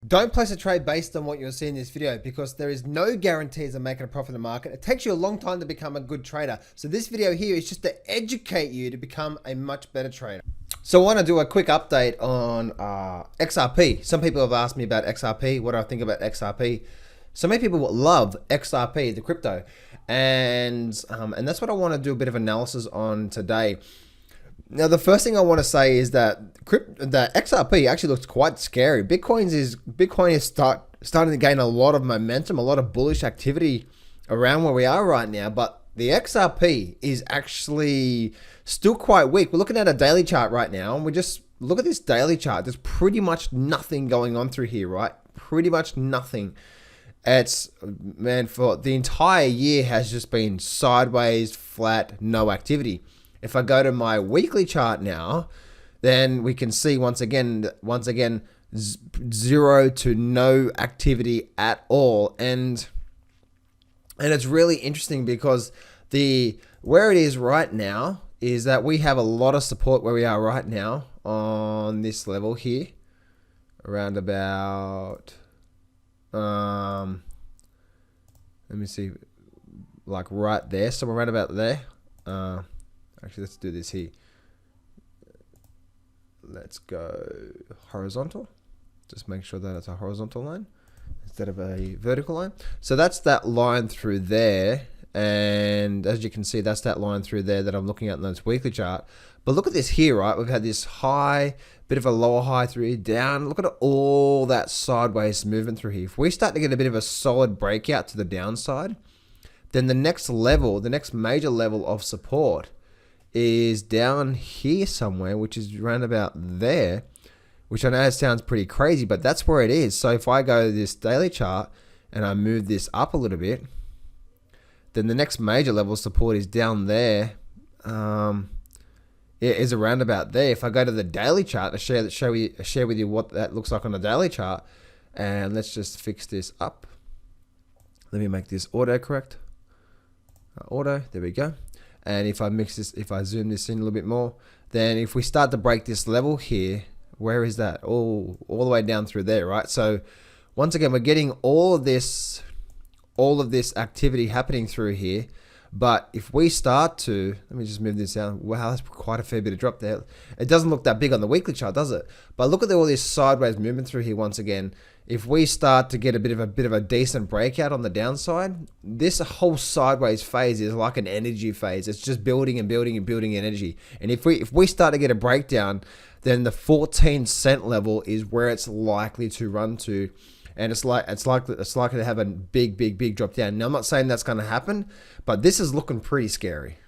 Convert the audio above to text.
Don't place a trade based on what you're seeing in this video because there is no guarantees of making a profit in the market. It takes you a long time to become a good trader. So this video here is just to educate you to become a much better trader. So I want to do a quick update on XRP. Some people have asked me about XRP. What do I think about XRP? So many people love XRP, the crypto. And that's what I want to do a bit of analysis on today. Now, the first thing I want to say is that XRP actually looks quite scary. Bitcoin is starting to gain a lot of momentum, a lot of bullish activity around where we are right now. But the XRP is actually still quite weak. We're looking at a daily chart right now, and we just look at this daily chart. There's pretty much nothing going on through here, right? Pretty much nothing. It's, man, for the entire year has just been sideways, flat, no activity. If I go to my weekly chart now, then we can see once again, zero to no activity at all. And it's really interesting because where it is right now is that we have a lot of support where we are right now on this level here, around about, let me see, like right there, somewhere around about there. Actually, let's do this here. Let's go horizontal. Just make sure that it's a horizontal line instead of a vertical line. So that's that line through there. And as you can see, that's that line through there that I'm looking at in this weekly chart. But look at this here, right? We've had this high, bit of a lower high through here, down. Look at all that sideways movement through here. If we start to get a bit of a solid breakout to the downside, then the next level, the next major level of support is down here somewhere, which is around about there, which I know sounds pretty crazy, but that's where it is. So if I go to this daily chart and I move this up a little bit, then the next major level of support is down there. It is around about there. If I go to the daily chart to share with you what that looks like on the daily chart, and let's just fix this up. Let me make this auto correct. Auto, there we go. And if I zoom this in a little bit more, then if we start to break this level here, where is that? All the way down through there, right? So once again, we're getting all of this activity happening through here. But if we start to, let me just move this down. Wow, that's quite a fair bit of drop there. It doesn't look that big on the weekly chart, does it? But look at all this sideways movement through here once again. If we start to get a bit of a decent breakout on the downside, this whole sideways phase is like an energy phase. It's just building and building and building energy. And if we start to get a breakdown, then the 14-cent level is where it's likely to run to. And it's likely to have a big drop down. Now, I'm not saying that's going to happen, but this is looking pretty scary.